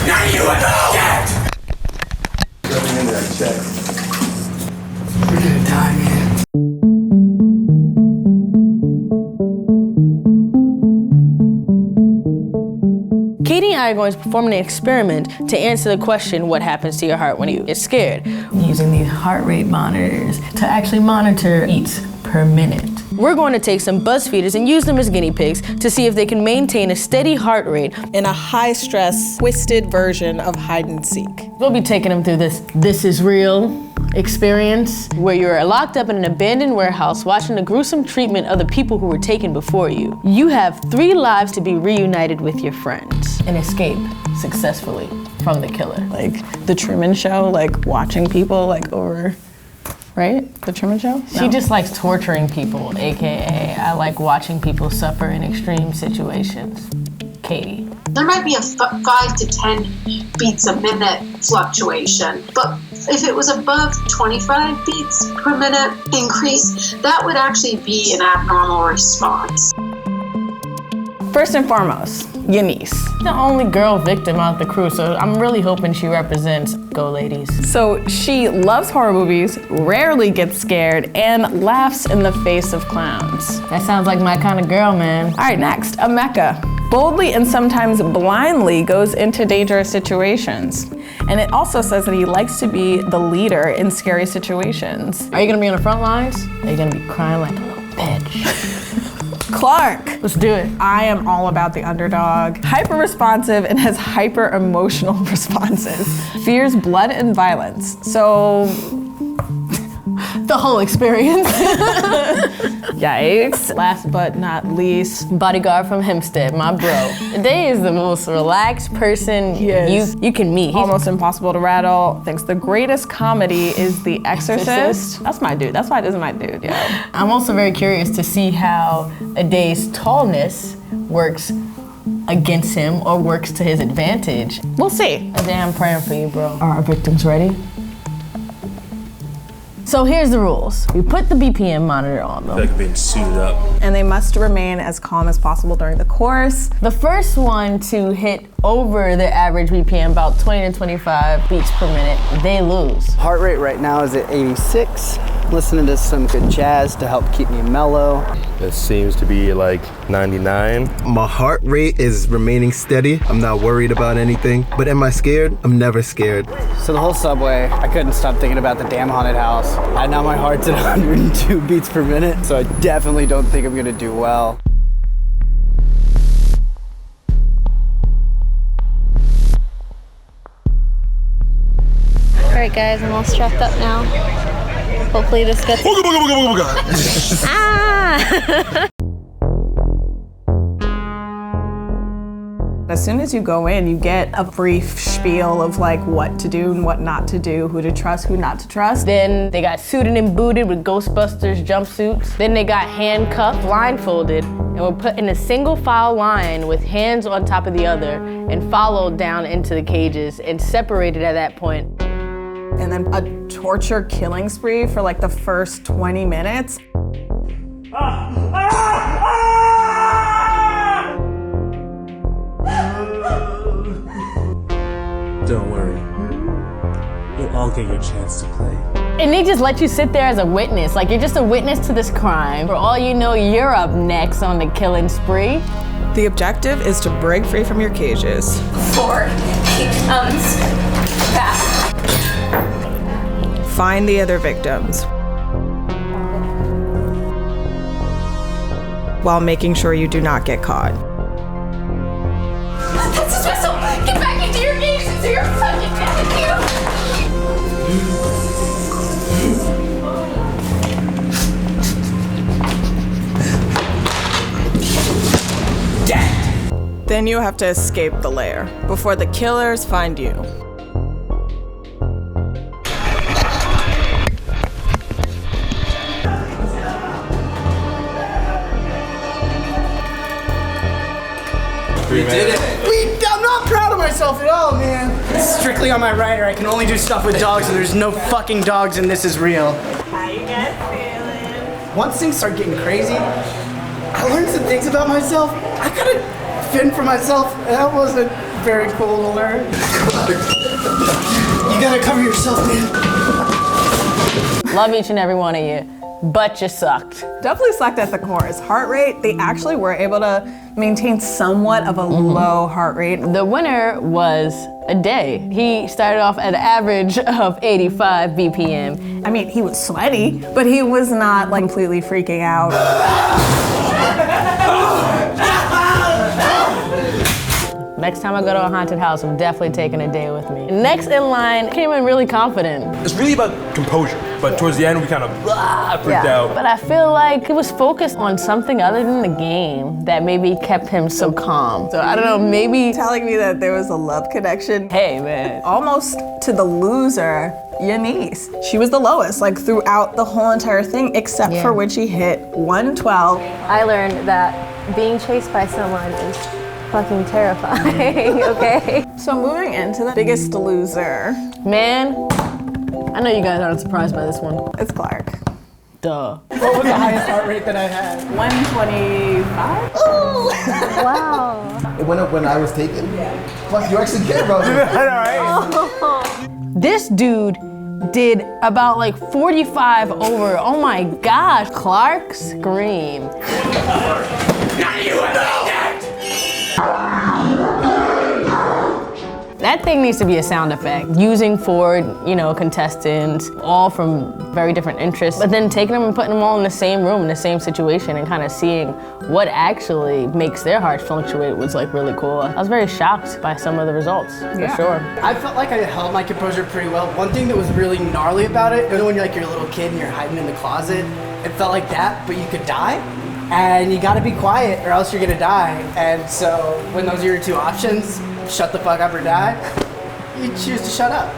None of you are dead! Coming in there, check. We're gonna die, man. Katie and I are going to perform an experiment to answer the question, what happens to your heart when you get scared? Using these heart rate monitors to actually monitor beats per minute. We're going to take some BuzzFeeders and use them as guinea pigs to see if they can maintain a steady heart rate in a high-stress, twisted version of hide and seek. We'll be taking them through this is real experience where you're locked up in an abandoned warehouse watching the gruesome treatment of the people who were taken before you. You have 3 lives to be reunited with your friends And escape successfully from the killer. Like the Truman Show, like watching people like over, right? The Truman Show? She just likes torturing people, AKA I like watching people suffer in extreme situations. Katie. There might be a 5 to 10 beats a minute fluctuation, but if it was above 25 beats per minute increase, that would actually be an abnormal response. First and foremost, your niece. The only girl victim out the crew, so I'm really hoping she represents Go Ladies. So she loves horror movies, rarely gets scared, and laughs in the face of clowns. That sounds like my kind of girl, man. All right, next, Emeka. Boldly and sometimes blindly goes into dangerous situations. And it also says that he likes to be the leader in scary situations. Are you gonna be on the front lines? Are you gonna be crying like a little bitch? Clark. Let's do it. I am all about the underdog. Hyper responsive and has hyper emotional responses. Fears blood and violence. So, The whole experience. yikes. Last but not least, bodyguard from Hempstead, my bro. They is the most relaxed person you can meet. He's almost impossible to rattle. Thinks the greatest comedy is The Exorcist. That's my dude. That's why this is my dude, yeah. I'm also very curious to see how a day's tallness works against him or works to his advantage. We'll see. A day I'm praying for you, bro. Are our victims ready? So here's the rules. We put the BPM monitor on them. Like being suited up. And they must remain as calm as possible during the course. The first one to hit over their average BPM, about 20 to 25 beats per minute, they lose. Heart rate right now is at 86. Listening to some good jazz to help keep me mellow. It seems to be like 99. My heart rate is remaining steady. I'm not worried about anything. But am I scared? I'm never scared. So the whole subway, I couldn't stop thinking about the damn haunted house. And now my heart's at 102 beats per minute, so I definitely don't think I'm gonna do well. All right, guys, I'm all strapped up now. Hopefully this gets... Ah! As soon as you go in, you get a brief spiel of like what to do and what not to do, who to trust, who not to trust. Then they got suited and booted with Ghostbusters jumpsuits. Then they got handcuffed, blindfolded, and were put in a single file line with hands on top of the other and followed down into the cages and separated at that point. And then a torture killing spree for like the first 20 minutes. Don't worry. You'll all get your chance to play. And they just let you sit there as a witness. Like, you're just a witness to this crime. For all you know, you're up next on the killing spree. The objective is to break free from your cages. 4 becomes back. Find the other victims while making sure you do not get caught. That's his whistle! Get back into your cages or you're fucking Dead! Then you have to escape the lair before the killers find you. We did it! I'm not proud of myself at all, man. It's strictly on my rider. I can only do stuff with dogs, and there's no fucking dogs, and this is real. How you guys feeling? Once things start getting crazy, I learned some things about myself. I gotta fend for myself, and that wasn't very cool to learn. You gotta cover yourself, man. Love each and every one of you, but you sucked. Definitely sucked at the chorus. Heart rate, they actually were able to maintain somewhat of a low heart rate. The winner was a day. He started off at an average of 85 BPM. I mean, he was sweaty, but he was not like completely freaking out. Next time I go to a haunted house, I'm definitely taking a day with me. Next in line, came in really confident. It's really about composure, but towards the end we kind of freaked out. But I feel like he was focused on something other than the game that maybe kept him so calm. So I don't know, maybe Telling me that there was a love connection. hey man. Almost to the loser, your niece. She was the lowest, like throughout the whole entire thing, except for when she hit 112. I learned that being chased by someone is fucking terrifying, okay? So moving into the biggest loser, Man, I know you guys aren't surprised by this one. it's Clark. Duh. What was the highest heart rate that I had? 125? Wow. It went up when I was taken? Fuck, you actually care about me. This dude did about like 45 over. Oh my gosh, Clark scream. That thing needs to be a sound effect. Using for, contestants, all from very different interests, but then taking them and putting them all in the same room, in the same situation, and kind of seeing what actually makes their hearts fluctuate was like really cool. I was very shocked by some of the results, for sure. I felt like I held my composure pretty well. One thing that was really gnarly about it, when you're like you're a little kid and you're hiding in the closet, it felt like that, but you could die. And you gotta be quiet or else you're gonna die. And so when those are your two options, shut the fuck up or die, you choose to shut up.